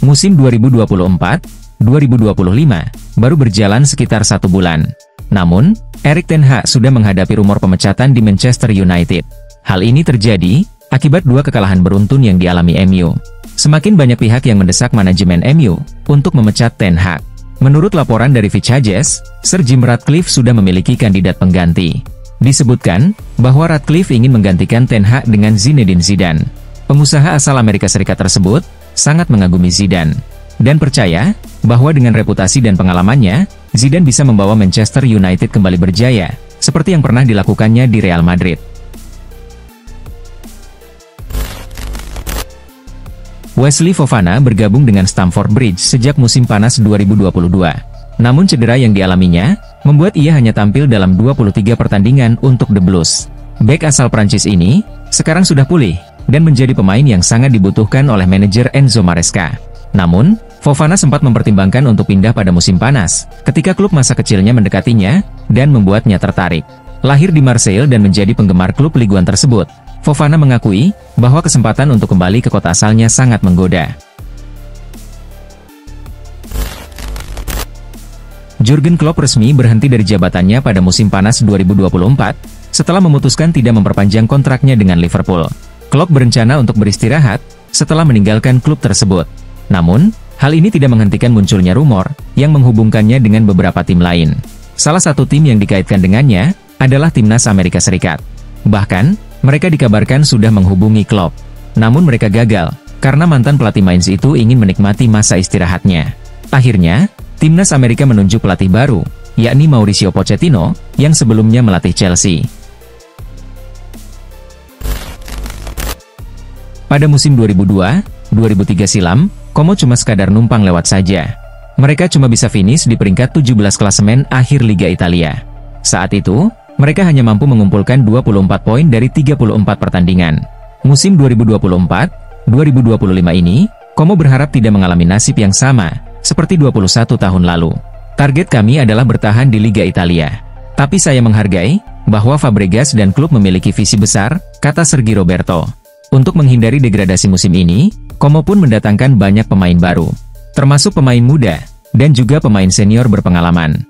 Musim 2024-2025 baru berjalan sekitar 1 bulan. Namun, Erik ten Hag sudah menghadapi rumor pemecatan di Manchester United. Hal ini terjadi akibat 2 kekalahan beruntun yang dialami MU. Semakin banyak pihak yang mendesak manajemen MU untuk memecat ten Hag. Menurut laporan dari Fitchages, Sir Jim Ratcliffe sudah memiliki kandidat pengganti. Disebutkan bahwa Ratcliffe ingin menggantikan ten Hag dengan Zinedine Zidane. Pengusaha asal Amerika Serikat tersebut sangat mengagumi Zidane dan percaya bahwa dengan reputasi dan pengalamannya, Zidane bisa membawa Manchester United kembali berjaya, seperti yang pernah dilakukannya di Real Madrid. Wesley Fofana bergabung dengan Stamford Bridge sejak musim panas 2022. Namun cedera yang dialaminya, membuat ia hanya tampil dalam 23 pertandingan untuk The Blues. Bek asal Prancis ini, sekarang sudah pulih, dan menjadi pemain yang sangat dibutuhkan oleh manajer Enzo Maresca. Namun, Fofana sempat mempertimbangkan untuk pindah pada musim panas, ketika klub masa kecilnya mendekatinya, dan membuatnya tertarik. Lahir di Marseille dan menjadi penggemar klub Ligue 1 tersebut, Fofana mengakui bahwa kesempatan untuk kembali ke kota asalnya sangat menggoda. Jurgen Klopp resmi berhenti dari jabatannya pada musim panas 2024, setelah memutuskan tidak memperpanjang kontraknya dengan Liverpool. Klopp berencana untuk beristirahat setelah meninggalkan klub tersebut. Namun, hal ini tidak menghentikan munculnya rumor yang menghubungkannya dengan beberapa tim lain. Salah satu tim yang dikaitkan dengannya adalah Timnas Amerika Serikat. Bahkan, mereka dikabarkan sudah menghubungi Klopp. Namun mereka gagal, karena mantan pelatih Mainz itu ingin menikmati masa istirahatnya. Akhirnya, Timnas Amerika menunjuk pelatih baru, yakni Mauricio Pochettino, yang sebelumnya melatih Chelsea. Pada musim 2002-2003 silam, Como cuma sekadar numpang lewat saja. Mereka cuma bisa finish di peringkat 17 klasemen akhir Liga Italia. Saat itu, mereka hanya mampu mengumpulkan 24 poin dari 34 pertandingan. Musim 2024-2025 ini, Como berharap tidak mengalami nasib yang sama, seperti 21 tahun lalu. Target kami adalah bertahan di Liga Italia. Tapi saya menghargai bahwa Fabregas dan klub memiliki visi besar, kata Sergi Roberto. Untuk menghindari degradasi musim ini, Como pun mendatangkan banyak pemain baru, termasuk pemain muda, dan juga pemain senior berpengalaman.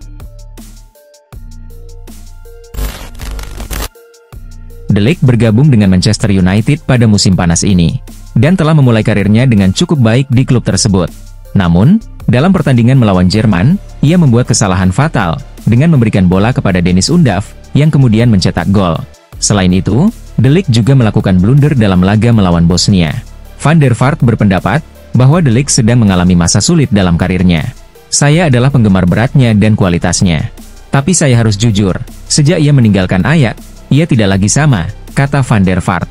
De Ligt bergabung dengan Manchester United pada musim panas ini, dan telah memulai karirnya dengan cukup baik di klub tersebut. Namun, dalam pertandingan melawan Jerman, ia membuat kesalahan fatal, dengan memberikan bola kepada Dennis Undav, yang kemudian mencetak gol. Selain itu, De Ligt juga melakukan blunder dalam laga melawan Bosnia. Van der Vaart berpendapat bahwa De Ligt sedang mengalami masa sulit dalam karirnya. Saya adalah penggemar beratnya dan kualitasnya. Tapi saya harus jujur, sejak ia meninggalkan Ajax, ia tidak lagi sama, kata Van der Vaart.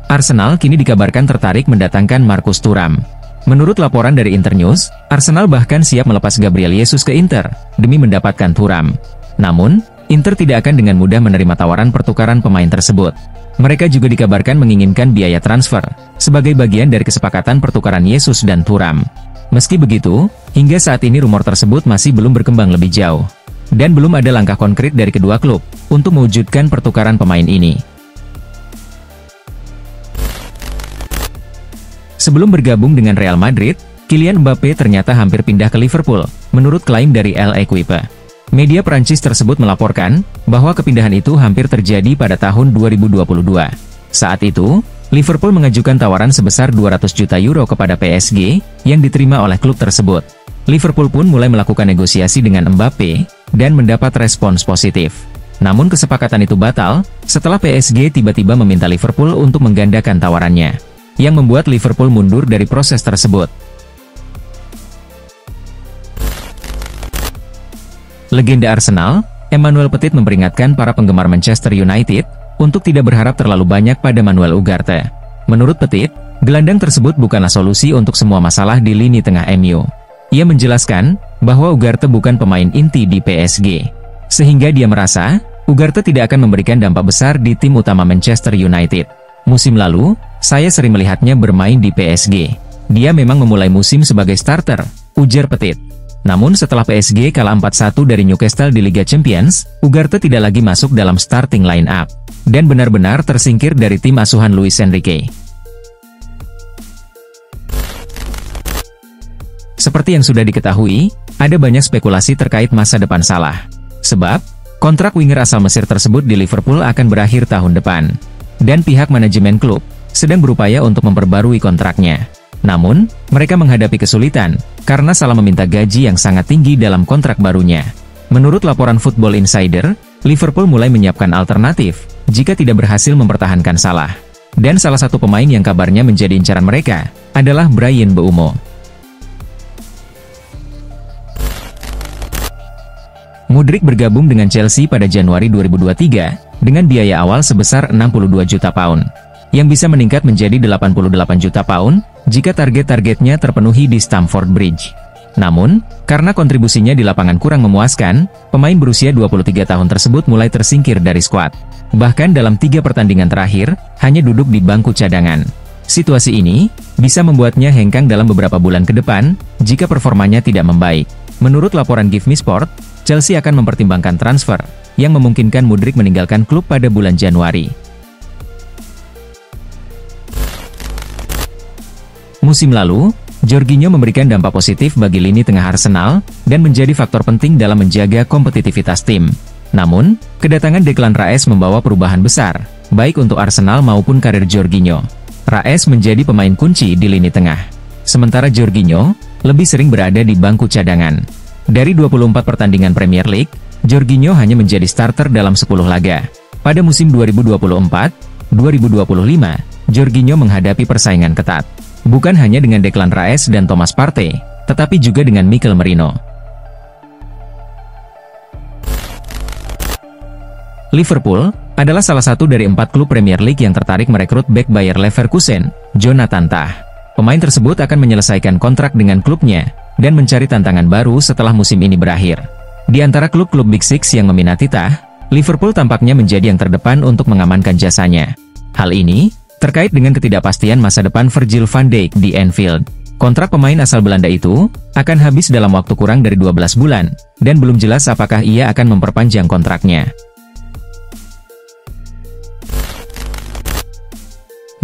Arsenal kini dikabarkan tertarik mendatangkan Marcus Thuram. Menurut laporan dari Internews, Arsenal bahkan siap melepas Gabriel Jesus ke Inter, demi mendapatkan Thuram. Namun, Inter tidak akan dengan mudah menerima tawaran pertukaran pemain tersebut. Mereka juga dikabarkan menginginkan biaya transfer, sebagai bagian dari kesepakatan pertukaran Jesus dan Thuram. Meski begitu, hingga saat ini rumor tersebut masih belum berkembang lebih jauh. Dan belum ada langkah konkret dari kedua klub, untuk mewujudkan pertukaran pemain ini. Sebelum bergabung dengan Real Madrid, Kylian Mbappé ternyata hampir pindah ke Liverpool, menurut klaim dari L'Equipe. Media Prancis tersebut melaporkan bahwa kepindahan itu hampir terjadi pada tahun 2022. Saat itu, Liverpool mengajukan tawaran sebesar 200 juta euro kepada PSG, yang diterima oleh klub tersebut. Liverpool pun mulai melakukan negosiasi dengan Mbappé, dan mendapat respons positif. Namun kesepakatan itu batal, setelah PSG tiba-tiba meminta Liverpool untuk menggandakan tawarannya, yang membuat Liverpool mundur dari proses tersebut. Legenda Arsenal, Emmanuel Petit memperingatkan para penggemar Manchester United untuk tidak berharap terlalu banyak pada Manuel Ugarte. Menurut Petit, gelandang tersebut bukanlah solusi untuk semua masalah di lini tengah MU. Ia menjelaskan bahwa Ugarte bukan pemain inti di PSG, sehingga dia merasa Ugarte tidak akan memberikan dampak besar di tim utama Manchester United. Musim lalu, saya sering melihatnya bermain di PSG. Dia memang memulai musim sebagai starter, ujar Petit. Namun setelah PSG kalah 4-1 dari Newcastle di Liga Champions, Ugarte tidak lagi masuk dalam starting line-up, dan benar-benar tersingkir dari tim asuhan Luis Enrique. Seperti yang sudah diketahui, ada banyak spekulasi terkait masa depan Salah. Sebab, kontrak winger asal Mesir tersebut di Liverpool akan berakhir tahun depan. Dan pihak manajemen klub sedang berupaya untuk memperbarui kontraknya. Namun, mereka menghadapi kesulitan, karena Salah meminta gaji yang sangat tinggi dalam kontrak barunya. Menurut laporan Football Insider, Liverpool mulai menyiapkan alternatif, jika tidak berhasil mempertahankan Salah. Dan salah satu pemain yang kabarnya menjadi incaran mereka, adalah Bryan Mbeumo. Mudryk bergabung dengan Chelsea pada Januari 2023, dengan biaya awal sebesar 62 juta pound, yang bisa meningkat menjadi 88 juta pound, jika target-targetnya terpenuhi di Stamford Bridge. Namun, karena kontribusinya di lapangan kurang memuaskan, pemain berusia 23 tahun tersebut mulai tersingkir dari skuad. Bahkan dalam 3 pertandingan terakhir, hanya duduk di bangku cadangan. Situasi ini, bisa membuatnya hengkang dalam beberapa bulan ke depan, jika performanya tidak membaik. Menurut laporan Give Me Sport, Chelsea akan mempertimbangkan transfer, yang memungkinkan Mudryk meninggalkan klub pada bulan Januari. Musim lalu, Jorginho memberikan dampak positif bagi lini tengah Arsenal, dan menjadi faktor penting dalam menjaga kompetitivitas tim. Namun, kedatangan Declan Rice membawa perubahan besar, baik untuk Arsenal maupun karir Jorginho. Rice menjadi pemain kunci di lini tengah. Sementara Jorginho, lebih sering berada di bangku cadangan. Dari 24 pertandingan Premier League, Jorginho hanya menjadi starter dalam 10 laga. Pada musim 2024-2025, Jorginho menghadapi persaingan ketat. Bukan hanya dengan Declan Rice dan Thomas Partey, tetapi juga dengan Mikel Merino. Liverpool adalah salah satu dari 4 klub Premier League yang tertarik merekrut bek Bayer Leverkusen, Jonathan Tah. Pemain tersebut akan menyelesaikan kontrak dengan klubnya, dan mencari tantangan baru setelah musim ini berakhir. Di antara klub-klub Big Six yang meminati Tah, Liverpool tampaknya menjadi yang terdepan untuk mengamankan jasanya. Hal ini terkait dengan ketidakpastian masa depan Virgil van Dijk di Anfield. Kontrak pemain asal Belanda itu akan habis dalam waktu kurang dari 12 bulan, dan belum jelas apakah ia akan memperpanjang kontraknya.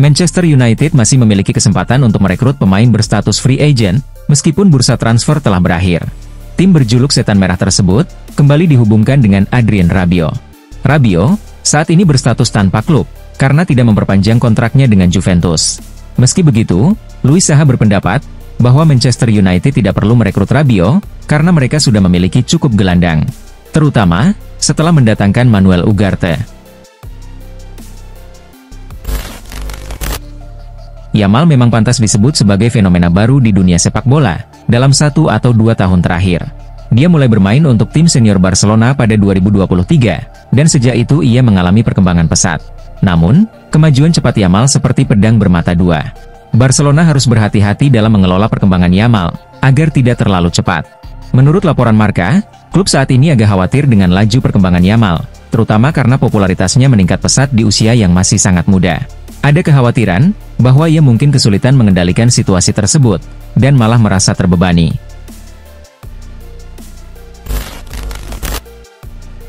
Manchester United masih memiliki kesempatan untuk merekrut pemain berstatus free agent, meskipun bursa transfer telah berakhir. Tim berjuluk Setan Merah tersebut kembali dihubungkan dengan Adrien Rabiot. Rabiot saat ini berstatus tanpa klub, karena tidak memperpanjang kontraknya dengan Juventus. Meski begitu, Luis Saha berpendapat bahwa Manchester United tidak perlu merekrut Rabiot, karena mereka sudah memiliki cukup gelandang, terutama setelah mendatangkan Manuel Ugarte. Yamal memang pantas disebut sebagai fenomena baru di dunia sepak bola dalam 1 atau 2 tahun terakhir. Dia mulai bermain untuk tim senior Barcelona pada 2023, dan sejak itu ia mengalami perkembangan pesat. Namun, kemajuan cepat Yamal seperti pedang bermata dua. Barcelona harus berhati-hati dalam mengelola perkembangan Yamal, agar tidak terlalu cepat. Menurut laporan Marca, klub saat ini agak khawatir dengan laju perkembangan Yamal, terutama karena popularitasnya meningkat pesat di usia yang masih sangat muda. Ada kekhawatiran bahwa ia mungkin kesulitan mengendalikan situasi tersebut, dan malah merasa terbebani.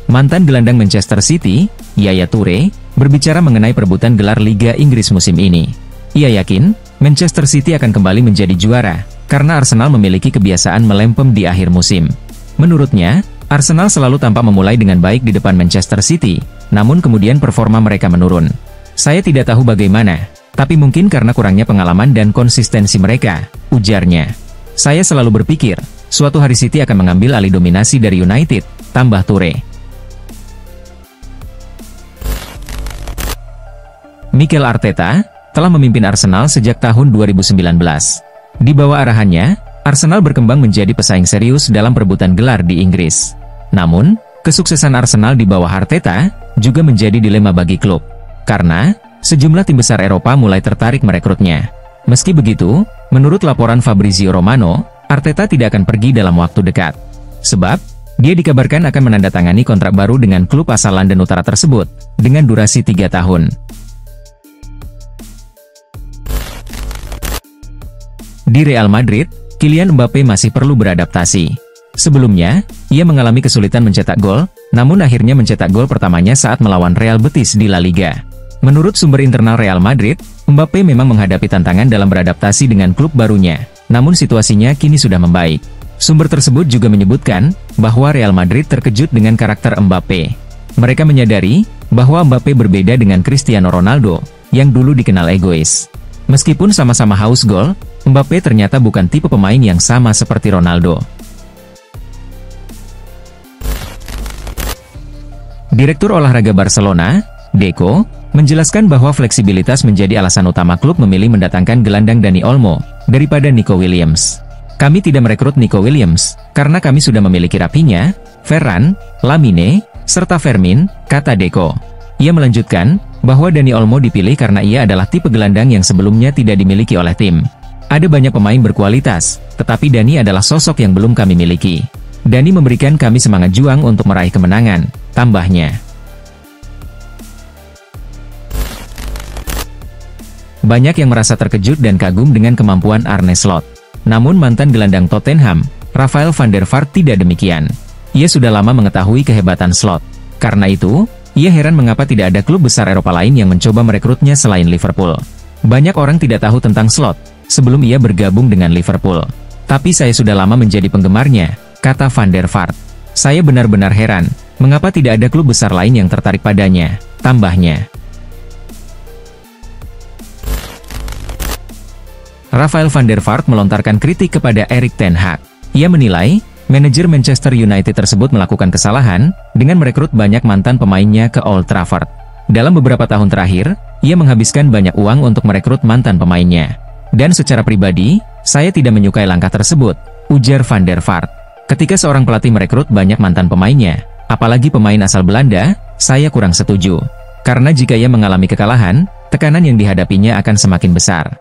Mantan gelandang Manchester City, Yaya Toure, berbicara mengenai perebutan gelar Liga Inggris musim ini. Ia yakin, Manchester City akan kembali menjadi juara, karena Arsenal memiliki kebiasaan melempem di akhir musim. Menurutnya, Arsenal selalu tampak memulai dengan baik di depan Manchester City, namun kemudian performa mereka menurun. Saya tidak tahu bagaimana, tapi mungkin karena kurangnya pengalaman dan konsistensi mereka, ujarnya. Saya selalu berpikir, suatu hari City akan mengambil alih dominasi dari United, tambah Toure. Mikel Arteta telah memimpin Arsenal sejak tahun 2019. Di bawah arahannya, Arsenal berkembang menjadi pesaing serius dalam perebutan gelar di Inggris. Namun, kesuksesan Arsenal di bawah Arteta juga menjadi dilema bagi klub. Karena, sejumlah tim besar Eropa mulai tertarik merekrutnya. Meski begitu, menurut laporan Fabrizio Romano, Arteta tidak akan pergi dalam waktu dekat. Sebab, dia dikabarkan akan menandatangani kontrak baru dengan klub asal London Utara tersebut, dengan durasi 3 tahun. Di Real Madrid, Kylian Mbappe masih perlu beradaptasi. Sebelumnya, ia mengalami kesulitan mencetak gol, namun akhirnya mencetak gol pertamanya saat melawan Real Betis di La Liga. Menurut sumber internal Real Madrid, Mbappe memang menghadapi tantangan dalam beradaptasi dengan klub barunya, namun situasinya kini sudah membaik. Sumber tersebut juga menyebutkan bahwa Real Madrid terkejut dengan karakter Mbappe. Mereka menyadari bahwa Mbappe berbeda dengan Cristiano Ronaldo, yang dulu dikenal egois. Meskipun sama-sama haus gol, Mbappe ternyata bukan tipe pemain yang sama seperti Ronaldo. Direktur olahraga Barcelona, Deco, menjelaskan bahwa fleksibilitas menjadi alasan utama klub memilih mendatangkan gelandang Dani Olmo daripada Nico Williams. Kami tidak merekrut Nico Williams karena kami sudah memiliki Rafinha, Ferran, Lamine, serta Fermin, kata Deco. Ia melanjutkan bahwa Dani Olmo dipilih karena ia adalah tipe gelandang yang sebelumnya tidak dimiliki oleh tim. Ada banyak pemain berkualitas, tetapi Dani adalah sosok yang belum kami miliki. Dani memberikan kami semangat juang untuk meraih kemenangan, tambahnya. Banyak yang merasa terkejut dan kagum dengan kemampuan Arne Slot. Namun mantan gelandang Tottenham, Rafael van der Vaart tidak demikian. Ia sudah lama mengetahui kehebatan Slot. Karena itu, ia heran mengapa tidak ada klub besar Eropa lain yang mencoba merekrutnya selain Liverpool. Banyak orang tidak tahu tentang Slot sebelum ia bergabung dengan Liverpool. Tapi saya sudah lama menjadi penggemarnya, kata van der Vaart. Saya benar-benar heran, mengapa tidak ada klub besar lain yang tertarik padanya, tambahnya. Rafael van der Vaart melontarkan kritik kepada Erik ten Hag. Ia menilai, manajer Manchester United tersebut melakukan kesalahan dengan merekrut banyak mantan pemainnya ke Old Trafford. Dalam beberapa tahun terakhir, ia menghabiskan banyak uang untuk merekrut mantan pemainnya. Dan secara pribadi, saya tidak menyukai langkah tersebut, ujar van der Vaart. Ketika seorang pelatih merekrut banyak mantan pemainnya, apalagi pemain asal Belanda, saya kurang setuju. Karena jika ia mengalami kekalahan, tekanan yang dihadapinya akan semakin besar.